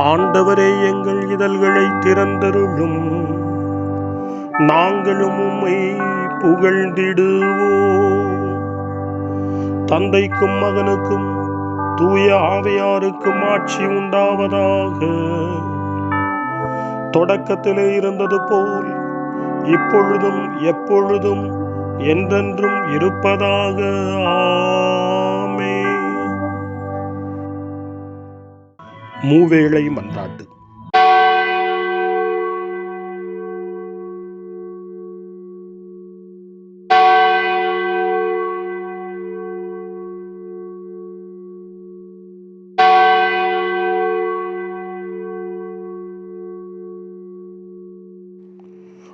ஆண்டவரே, எங்கள் இதழ்களை திறந்தருளும், நாங்களும் உம்மை புகழ்ந்திடுவோம். தந்தைக்கும் மகனுக்கும் தூய ஆவியாருக்கும் ஆட்சி உண்டாவதாக. தொடக்கத்திலே இருந்தது போல் இப்பொழுதும் எப்பொழுதும் என்றென்றும் இருப்பதாக. ஆமென். மூவேளை மன்றாட்டு.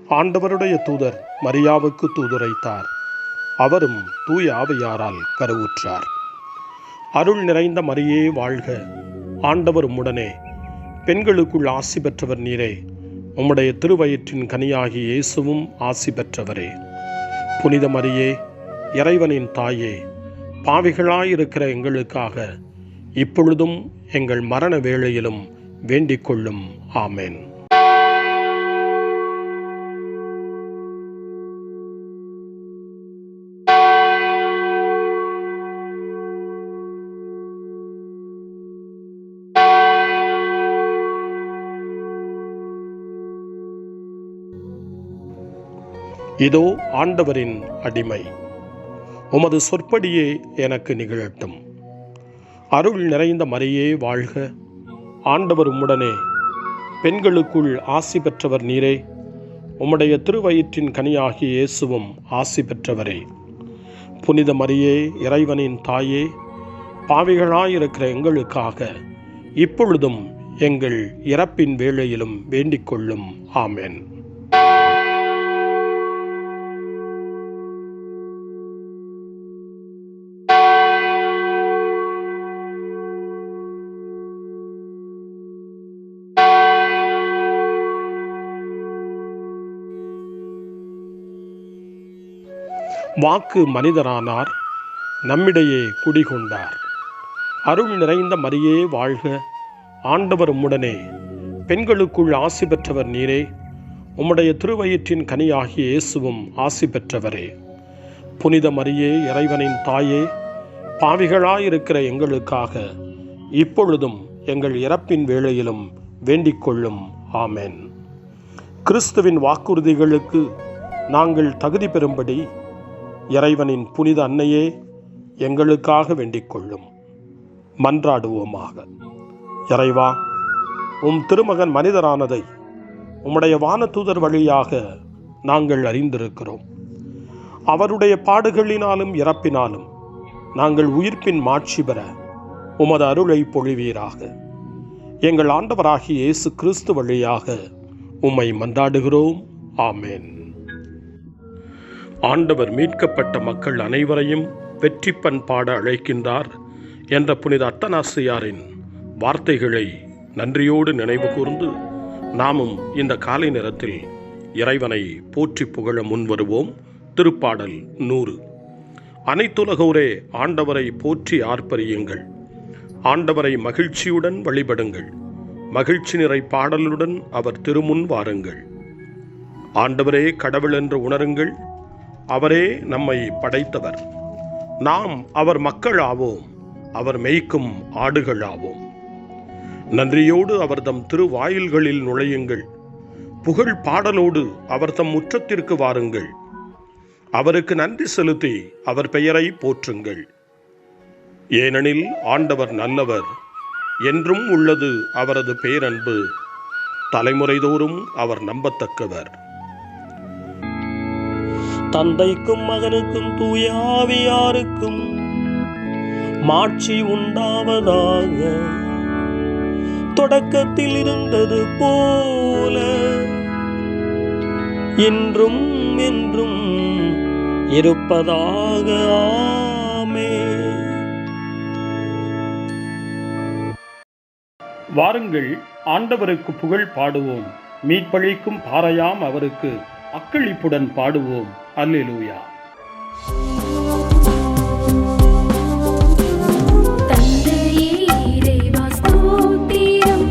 ஆண்டவருடைய தூதர் மரியாவுக்கு தூதுரைத்தார். அவரும் தூய ஆவியாரால் கருவுற்றார். அருள் நிறைந்த மரியே வாழ்க, ஆண்டவர் உம்முடனே, பெண்களுக்குள் ஆசி பெற்றவர் நீரே. உம்முடைய திருவயிற்றின் கனியாகிய இயேசுவும் ஆசி பெற்றவரே. புனித மரியே, இறைவனின் தாயே, பாவிகளாயிருக்கிற எங்களுக்காக இப்பொழுதும் எங்கள் மரண வேளையிலும் வேண்டிக் கொள்ளும். ஆமென். இதோ ஆண்டவரின் அடிமை, உமது சொற்படியே எனக்கு நிகழட்டும். அருள் நிறைந்த மரியே வாழ்க, ஆண்டவர் உம்முடனே, பெண்களுக்குள் ஆசி பெற்றவர் நீரே. உம்முடைய திருவயிற்றின் கனியாகிய இயேசுவும் ஆசி பெற்றவரே. புனித மரியே, இறைவனின் தாயே, பாவிகளாயிருக்கிற எங்களுக்காக இப்பொழுதும் எங்கள் இறப்பின் வேளையிலும் வேண்டிக் கொள்ளும். ஆமென். வாக்கு மனிதரானார், நம்மிடையே குடிகொண்டார். அருள் நிறைந்த மரியே வாழ்க, ஆண்டவர் உம்முடனே, பெண்களுக்குள் ஆசி பெற்றவர் நீரே. உம்முடைய திருவயிற்றின் கனியாகிய இயேசுவும் ஆசி பெற்றவரே. புனித மரியே, இறைவனின் தாயே, பாவிகளாயிருக்கிற எங்களுக்காக இப்பொழுதும் எங்கள் இறப்பின் வேளையிலும் வேண்டிக் கொள்ளும். ஆமென். கிறிஸ்துவின் வாக்குறுதிகளுக்கு நாங்கள் தகுதி பெறும்படி இறைவனின் புனித அன்னையே, எங்களுக்காக வேண்டிக் கொள்ளும். மன்றாடுவோமாக. இறைவா, உம் திருமகன் மனிதரானதை உம்முடைய வானதூதர் வழியாக நாங்கள் அறிந்திருக்கிறோம். அவருடைய பாடுகளினாலும் இறப்பினாலும் நாங்கள் உயிர்ப்பின் மாட்சி பெற உமது அருளை பொழிவீராக. எங்கள் ஆண்டவராகிய இயேசு கிறிஸ்து வழியாக உம்மை மன்றாடுகிறோம். ஆமென். ஆண்டவர் மீட்கப்பட்ட மக்கள் அனைவரையும் வெற்றிப்பண் பாட அழைக்கின்றார் என்ற புனித அத்தனாசியாரின் வார்த்தைகளை நன்றியோடு நினைவு கூர்ந்து நாமும் இந்த காலை நேரத்தில் இறைவனை போற்றி புகழ முன்வருவோம். திருப்பாடல் 100. அனைத்துலகோரே ஆண்டவரை போற்றி ஆர்ப்பரியுங்கள். ஆண்டவரை மகிழ்ச்சியுடன் வழிபடுங்கள். மகிழ்ச்சி நிறை பாடலுடன் அவர் திருமுன் வாருங்கள். ஆண்டவரே கடவுள் என்று உணருங்கள். அவரே நம்மை படைத்தவர். நாம் அவர் மக்கள் ஆவோம். அவர் மேய்க்கும் ஆடுகள் ஆவோம். நன்றியோடு அவர் தம் திருவாயில்களில் நுழையுங்கள். புகழ் பாடலோடு அவர் தம் முற்றத்திற்கு வாருங்கள். அவருக்கு நன்றி செலுத்தி அவர் பெயரை போற்றுங்கள். ஏனெனில் ஆண்டவர் நல்லவர், என்றும் உள்ளது அவரது பேரன்பு. தலைமுறைதோறும் அவர் நம்பத்தக்கவர். தந்தைக்கும் மகனுக்கும் தூய ஆவியாருக்கும் மாட்சி உண்டாவதாக. தொடக்கத்தில் இருந்தது போல இன்றும் என்றும் இருப்பதாக. ஆமென். வாருங்கள், ஆண்டவருக்கு புகழ் பாடுவோம். மீட்பளிக்கும் பாறையாம் அவருக்கு அக்களிப்புடன் பாடுவோம். அல்லேலூயா. தந்தையே இறைவா ஸ்தோத்திரம்.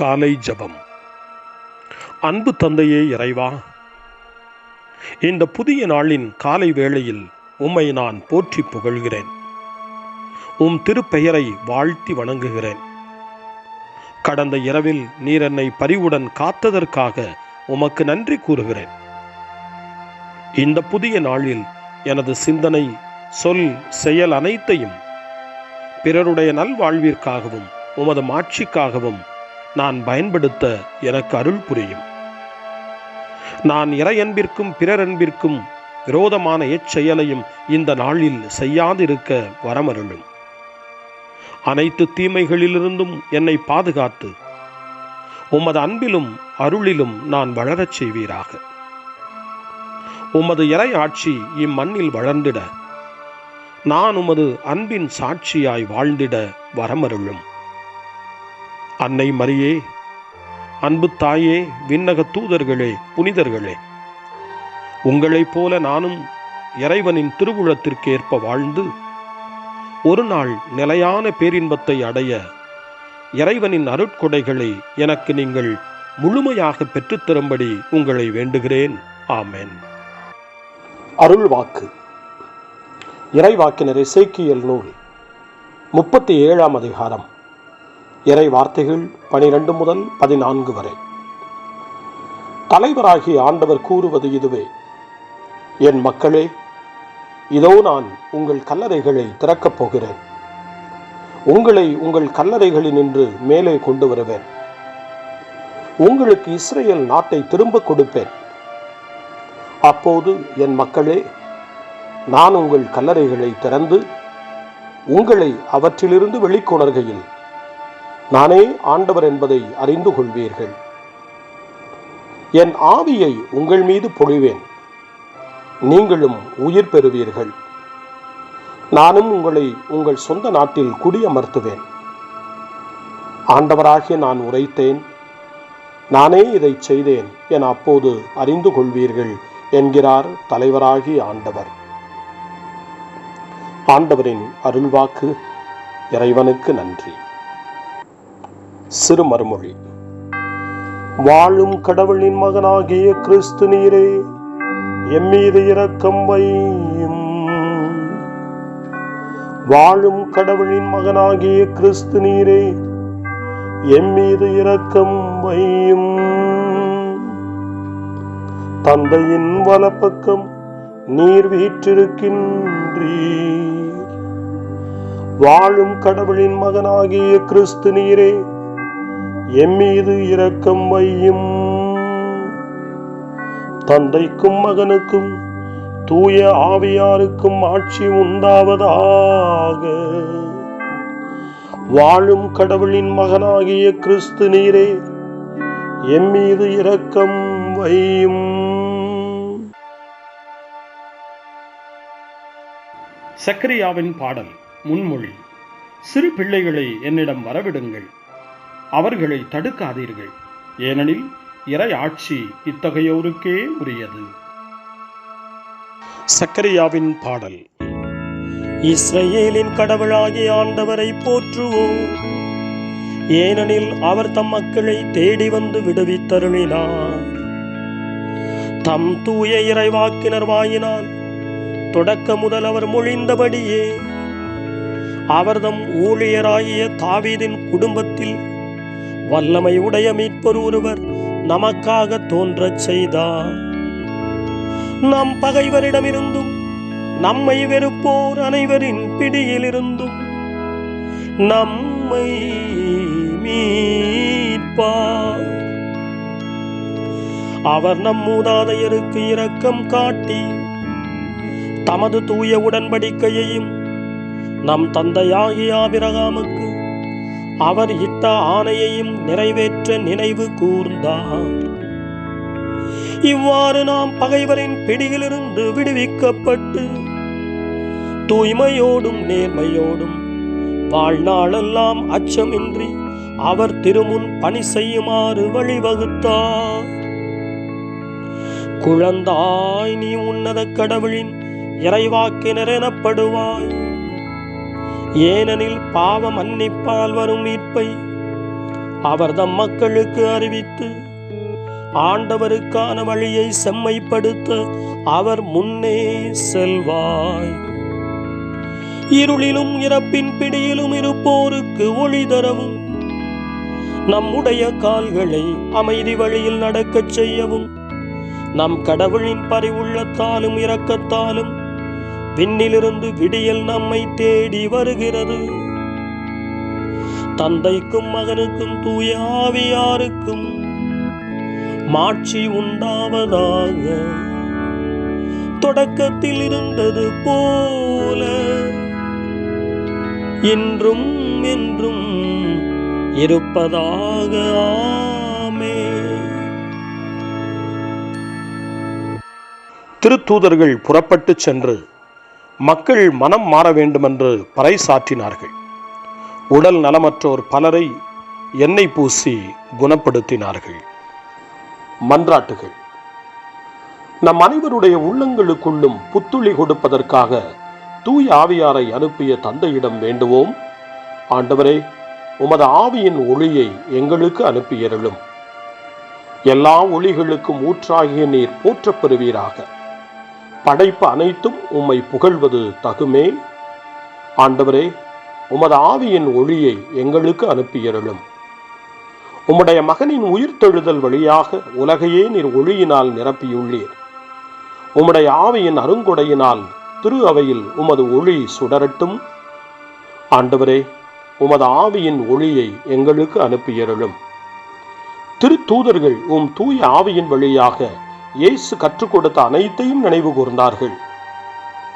காலை ஜெபம். அன்பு தந்தையே இறைவா, இந்த புதிய நாளின் காலை வேளையில் உம்மை நான் போற்றி புகழ்கிறேன். உம் திருப்பெயரை வாழ்த்தி வணங்குகிறேன். கடந்த இரவில் நீர் என்னை பரிவுடன் காத்ததற்காக உமக்கு நன்றி கூறுகிறேன். இந்த புதிய நாளில் எனது சிந்தனை, சொல், செயல் அனைத்தையும் பிறருடைய நல்வாழ்விற்காகவும் உமது மாட்சிக்காகவும் நான் பயன்படுத்த எனக்கு அருள் புரியும். நான் இறையன்பிற்கும் பிறரன்பிற்கும் விரோதமான எச்செயலையும் இந்த நாளில் செய்யாதிருக்க வரமருளும். அனைத்து தீமைகளிலிருந்தும் என்னை பாதுகாத்து உமது அன்பிலும் அருளிலும் நான் வளரச் செய்வீராக. உமது இறை ஆட்சி இம்மண்ணில் வளர்ந்திட நான் உமது அன்பின் சாட்சியாய் வாழ்ந்திட வரமருளும். அன்னை மரியே, அன்பு தாயே, விண்ணக தூதர்களே, புனிதர்களே, உங்களைப் போல நானும் இறைவனின் திருவுளத்திற்கு ஏற்ப வாழ்ந்து ஒரு நாள் நிலையான பேரின்பத்தை அடைய இறைவனின் அருட்கொடைகளை எனக்கு நீங்கள் முழுமையாக பெற்றுத்தரும்படி உங்களை வேண்டுகிறேன். ஆமென். அருள் வாக்கு. இறைவாக்கினர் எசேக்கியேல் நூல் 37ஆம் அதிகாரம். இறை வார்த்தைகள் 12 முதல் 14 வரை. தலைவராகிய ஆண்டவர் கூறுவது இதுவே: என் மக்களே, இதோ நான் உங்கள் கல்லறைகளை திறக்கப் போகிறேன். உங்களை உங்கள் கல்லறைகளினின்று மேலே கொண்டு வருவேன். உங்களுக்கு இஸ்ரேல் நாட்டை திரும்ப கொடுப்பேன். அப்போது என் மக்களே, நான் உங்கள் கல்லறைகளை திறந்து உங்களை அவற்றிலிருந்து வெளிக்கொணர்கையில் நானே ஆண்டவர் என்பதை அறிந்து கொள்வீர்கள். என் ஆவியை உங்கள் மீது பொழிவேன், நீங்களும் உயிர் பெறுவீர்கள். நானும் உங்களை உங்கள் சொந்த நாட்டில் குடியமர்த்துவேன். ஆண்டவராகிய நான் உரைத்தேன், நானே இதை செய்தேன் என அப்போது அறிந்து கொள்வீர்கள் என்கிறார் தலைவராகிய ஆண்டவர். ஆண்டவரின் அருள்வாக்கு. இறைவனுக்கு நன்றி. சிறு மறுமொழி. வாழும் கடவுளின் மகனாகிய கிறிஸ்து நீரே, எம்மீது இரக்கம் வையும். வாழும் கடவுளின் மகனாகிய கிறிஸ்து நீரே, எம்மீது இரக்கம் வையும். தந்தையின் வலப்பக்கம் நீர் வீற்றிருக்கின்றீர். வாழும் கடவுளின் மகனாகிய கிறிஸ்து நீரே, எம்மீது இரக்கம் வையும். தந்தைக்கும் மகனுக்கும் தூய ஆவியாருக்கும் ஆட்சி உண்டாவதாக. வாழும் கடவுளின் மகனாகிய கிறிஸ்து நீரே, எம்மீது இரக்கம் வையும். சக்கரியாவின் பாடல். முன்மொழி. சிறு பிள்ளைகளை என்னிடம் வரவிடுங்கள், அவர்களை தடுக்காதீர்கள், ஏனெனில் இறை ஆட்சி இத்தகையோருக்கே உரியது. சக்கரியாவின் பாடல். இஸ்ரவேலின் கடவுளாகிய ஆண்டவரை போற்றுவோம், ஏனெனில் அவர் தம் மக்களை தேடி வந்து விடுவித்தருளினார். தம் தூய இறைவாக்கினர் வாயினால் தொடக்க முதல் அவர் மொழிந்தபடியே அவர் தம் ஊழியராகிய தாவீதின் குடும்பத்தில் வல்லமை உடைய மீட்பர் ஒருவர் நமக்காக தோன்றச் செய்தார். நம் பகைவரிடமிருந்தும் நம்மை வெறுப்போர் அனைவரின் பிடியிலிருந்தும் நம்மை மீட்பார். அவர் நம் மூதாதையருக்கு இரக்கம் காட்டி தமது தூய உடன்படிக்கையையும் நம் தந்தையாகிய ஆபிரகாமுக்கு அவர் இட்ட ஆணையையும் நிறைவேற்ற நினைவு கூர்ந்தார். இவ்வாறு நாம் பகைவரின் பிடியிலிருந்து விடுவிக்கப்பட்டு தூய்மையோடும் நேர்மையோடும் வாழ்நாளெல்லாம் அச்சமின்றி அவர் திருமுன் பணி செய்யுமாறு வழிவகுத்தார். குழந்தாய், நீ உன்னத கடவுளின் இறைவாக்கினர் எனப்படுவாய். ஏனெனில் பாவ மன்னிப்பால் வரும் மீட்பை அவர் தம் மக்களுக்கு அறிவித்து ஆண்டவருக்கான வழியை செம்மைப்படுத்த அவர் முன்னே செல்வாய். இருளிலும் இறப்பின் பிடியிலும் இருப்போருக்கு ஒளி தரவும், நம்முடைய கால்களை அமைதி வழியில் நடக்கச் செய்யவும், நம் கடவுளின் பரிவுள்ளத்தாலும் இரக்கத்தாலும் விண்ணிலிருந்து விடியல் நம்மை தேடி வருகிறது. தந்தைக்கும் மகனுக்கும் தூய ஆவியாருக்கும் மாட்சி உண்டாவதாக. தொடக்கத்தில் இருந்தது போல இன்றும் என்றும் இருப்பதாக. ஆமென். திருத்தூதர்கள் புறப்பட்டு சென்று மக்கள் மனம் மாற வேண்டுமென்று பறைசாற்றினார்கள். உடல் நலமற்றோர் பலரை எண்ணெய் பூசி குணப்படுத்தினார்கள். மன்றாட்டுகள். நம் அனைவருடைய உள்ளங்களுக்குள்ளும் புத்துளி கொடுப்பதற்காக தூய ஆவியாரை அனுப்பிய தந்தையிடம் வேண்டுவோம். ஆண்டவரே, உமது ஆவியின் ஒளியை எங்களுக்கு அனுப்பியருளும். எல்லா ஒளிகளுக்கும் ஊற்றாகிய நீர் போற்றப் பெறுவீராக. படைப்பு அனைத்தும் உம்மை புகழ்வது தகுமே. ஆண்டவரே, உமது ஆவியின் ஒளியை எங்களுக்கு அனுப்பியருளும். உம்முடைய மகனின் உயிர்த்தெழுதல் வழியாக உலகையே நீர் ஒளியினால் நிரப்பியுள்ளீர். உம்முடைய ஆவியின் அருங்கொடையினால் திரு அவையில் உமது ஒளி சுடரட்டும். ஆண்டவரே, உமது ஆவியின் ஒளியை எங்களுக்கு அனுப்பியருளும். திருத்தூதர்கள் உம் தூய ஆவியின் வழியாக இயேசு கற்றுக் கொடுத்த அனைத்தையும் நினைவு கூர்ந்தார்கள்.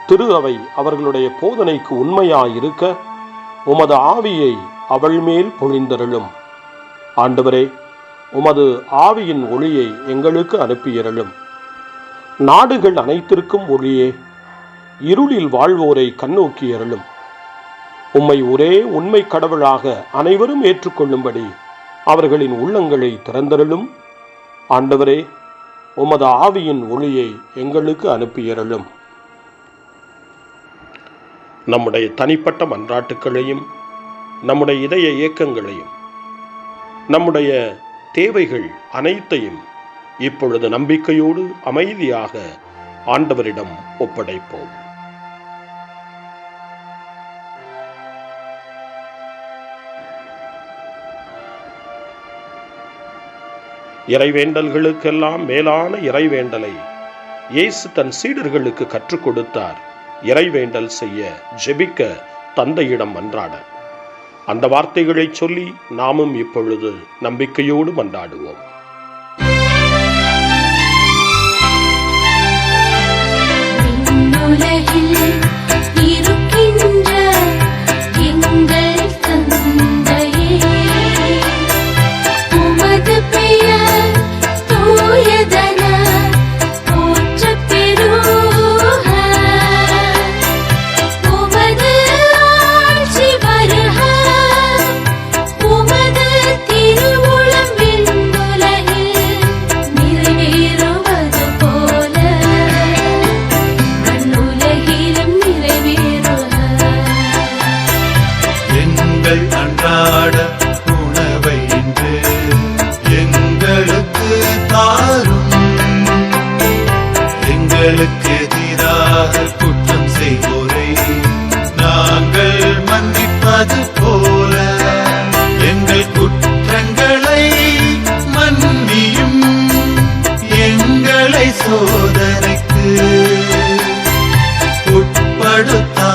திரு அவை அவர்களுடைய போதனைக்கு உண்மையாயிருக்க உமது ஆவியை அவள் மேல் பொழிந்தருளும். ஆண்டவரே, உமது ஆவியின் ஒளியை எங்களுக்கு அனுப்பியருளும். நாடுகள் அனைத்திற்கும் ஒளியே, இருளில் வாழ்வோரை கண்ணோக்கியருளும். உம்மை ஒரே உண்மை கடவுளாக அனைவரும் ஏற்றுக்கொள்ளும்படி அவர்களின் உள்ளங்களை திறந்தருளும். ஆண்டவரே, உமது ஆவியின் ஒளியை எங்களுக்கு அனுப்பியருளும். நம்முடைய தனிப்பட்ட மன்றாட்டுக்களையும் நம்முடைய இதய இயக்கங்களையும் நம்முடைய தேவைகள் அனைத்தையும் இப்பொழுது நம்பிக்கையோடு அமைதியாக ஆண்டவரிடம் ஒப்படைப்போம். இறைவேண்டல்களுக்கெல்லாம் மேலான இறைவேண்டலை இயேசு தன் சீடர்களுக்கு கற்றுக் கொடுத்தார். இறைவேண்டல் செய்ய, ஜெபிக்க, தந்தையிடம் மன்றாட. அந்த வார்த்தைகளை சொல்லி நாமும் இப்பொழுது நம்பிக்கையோடு மன்றாடுவோம். அன்றாட உணவை இன்று எங்களுக்கு தாரும். எங்களுக்கு எதிராக குற்றம் செய்வோரை நாங்கள் மன்னிப்பது போல எங்கள் குற்றங்களை மன்னியும். எங்களை சோதனைக்கு உட்படுத்தாதேயும்,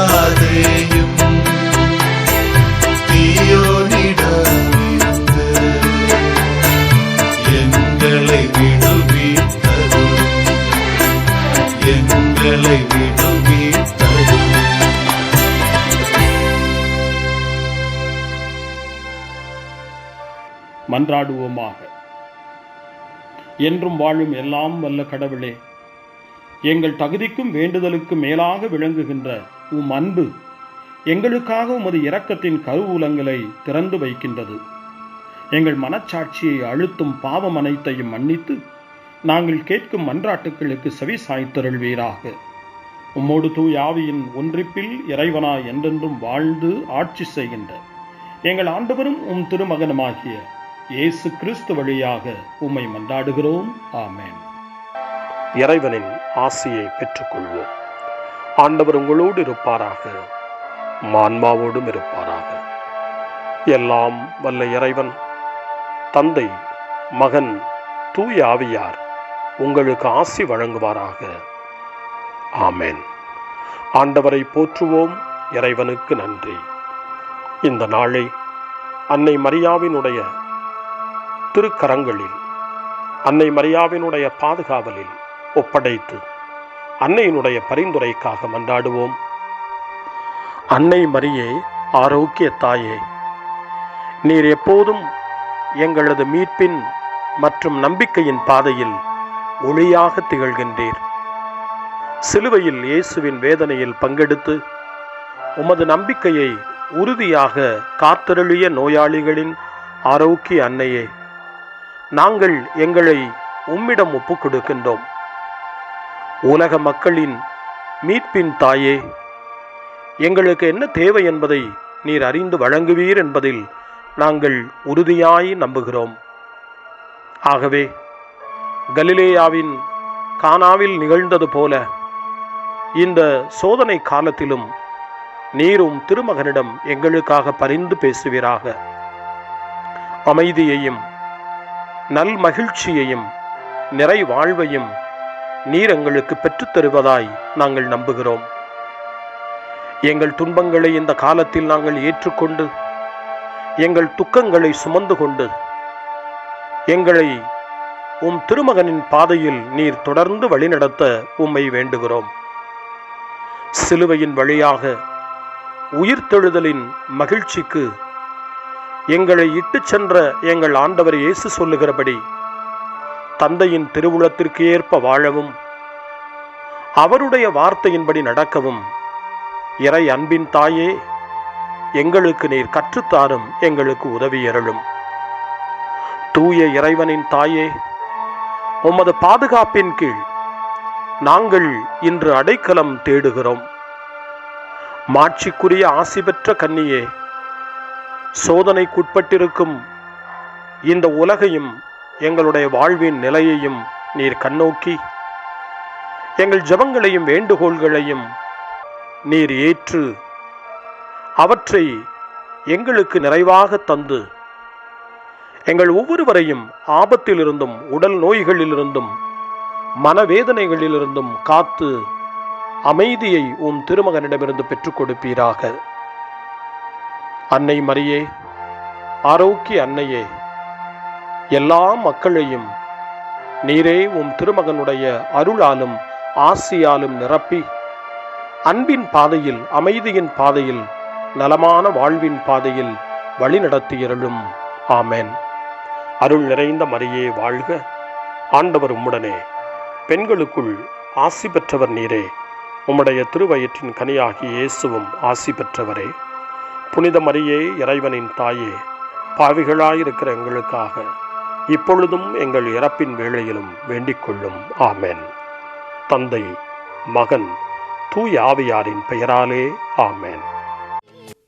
எங்களை விடுவித்தரும். எங்களை விடுவித்தரும். மன்றாடுவோமாக. என்றும் வாழும் எல்லாம் வல்ல கடவுளே, எங்கள் தகுதிக்கும் வேண்டுதலுக்கு மேலாக விளங்குகின்ற உம் அன்பு எங்களுக்காக உமது இரக்கத்தின் கருவூலங்களை திறந்து வைக்கின்றது. எங்கள் மனச்சாட்சியை அழுத்தும் பாவம் அனைத்தையும் மன்னித்து நாங்கள் கேட்கும் மன்றாட்டுக்களுக்கு செவி சாய்த்தருள்வீராக. உம்மோடு தூய ஆவியின் ஒன்றிப்பில் இறைவனாய் என்றென்றும் வாழ்ந்து ஆட்சி செய்கின்ற எங்கள் ஆண்டவரும் உம் திருமகனுமாகிய இயேசு கிறிஸ்து வழியாக உம்மை மன்றாடுகிறோம். ஆமென். இறைவனின் ஆசியை பெற்றுக்கொள்வோம். ஆண்டவர் உங்களோடு இருப்பாராக, ஆன்மாவோடும் இருப்பாராக. எல்லாம் வல்ல இறைவன் தந்தை, மகன், தூய ஆவியார் உங்களுக்கு ஆசி வழங்குவாராக. ஆமென். ஆண்டவரை போற்றுவோம். இறைவனுக்கு நன்றி. இந்த நாளை அன்னை மரியாவினுடைய திருக்கரங்களில், அன்னை மரியாவினுடைய பாதுகாவலில் ஒப்படைத்து அன்னையினுடைய பரிந்துரைக்காக மன்றாடுவோம். அன்னை மரியே, ஆரோக்கிய தாயே, நீர் எப்போதும் எங்களது மீட்பின் மற்றும் நம்பிக்கையின் பாதையில் ஒளியாக திகழ்கின்றீர். சிலுவையில் இயேசுவின் வேதனையில் பங்கெடுத்து உமது நம்பிக்கையை உறுதியாக காத்தருளிய நோயாளிகளின் ஆரோக்கிய அன்னையே, நாங்கள் எங்களை உம்மிடம் ஒப்புக் கொடுக்கின்றோம். உலக மக்களின் மீட்பின் தாயே, எங்களுக்கு என்ன தேவை என்பதை நீர் அறிந்து வழங்குவீர் என்பதில் நாங்கள் உறுதியாய் நம்புகிறோம். ஆகவே கலிலேயாவின் கானாவில் நிகழ்ந்தது போல இந்த சோதனை காலத்திலும் நீரும் திருமகனிடம் எங்களுக்காக பரிந்து பேசுவீராக. அமைதியையும் நல் மகிழ்ச்சியையும் நிறை வாழ்வையும் நீர் எங்களுக்கு பெற்றுத்தருவதாய் நாங்கள் நம்புகிறோம். எங்கள் துன்பங்களை இந்த காலத்தில் நாங்கள் ஏற்றுக்கொண்டு, எங்கள் துக்கங்களை சுமந்து கொண்டு, எங்களை உம் திருமகனின் பாதையில் நீர் தொடர்ந்து வழிநடத்த உம்மை வேண்டுகிறோம். சிலுவையின் வழியாக உயிர்த்தெழுதலின் மகிழ்ச்சிக்கு எங்களை இட்டுச் சென்ற எங்கள் ஆண்டவர் இயேசு சொல்லுகிறபடி தந்தையின் திருவுளத்திற்கு ஏற்ப வாழவும், அவருடைய வார்த்தையின்படி நடக்கவும் இறை அன்பின் தாயே, எங்களுக்கு நீர் கற்றுத்தாரும், எங்களுக்கு உதவியருளும். தூய இறைவனின் தாயே, உமது பாதுகாப்பின் கீழ் நாங்கள் இன்று அடைக்கலம் தேடுகிறோம். மாட்சிக்குரிய ஆசி பெற்ற கன்னியே, சோதனைக்குட்பட்டிருக்கும் இந்த உலகையும் எங்களுடைய வாழ்வின் நிலையையும் நீர் கண்ணோக்கி எங்கள் ஜெபங்களையும் வேண்டுகோள்களையும் நீர் ஏற்று அவற்றை எங்களுக்கு நிறைவாக தந்து எங்கள் ஒவ்வொருவரையும் ஆபத்திலிருந்தும் உடல் நோய்களிலிருந்தும் மனவேதனைகளிலிருந்தும் காத்து அமைதியை உம் திருமகனிடமிருந்து பெற்றுக் கொடுப்பீராக. அன்னை மரியே, ஆரோக்கிய அன்னையே, எல்லா மக்களையும் நீரே உம் திருமகனுடைய அருளாலும் ஆசியாலும் நிரப்பி அன்பின் பாதையில், அமைதியின் பாதையில், நலமான வாழ்வின் பாதையில் வழிநடத்தியருளும். ஆமென். அருள் நிறைந்த மரியே வாழ்க. ஆண்டவர் உம்முடனே, பெண்களுக்குள் ஆசி பெற்றவர் நீரே. உம்முடைய திருவயிற்றின் கனியாகிய இயேசுவும் ஆசி பெற்றவரே. புனித மரியே, இறைவனின் தாயே, பாவிகளாயிருக்கிற எங்களுக்காக இப்பொழுதும் எங்கள் இறப்பின் வேளையிலும் வேண்டிக் கொள்ளும். ஆமென். தந்தை, மகன், தூய ஆவியாரின் பெயராலே. ஆமென்.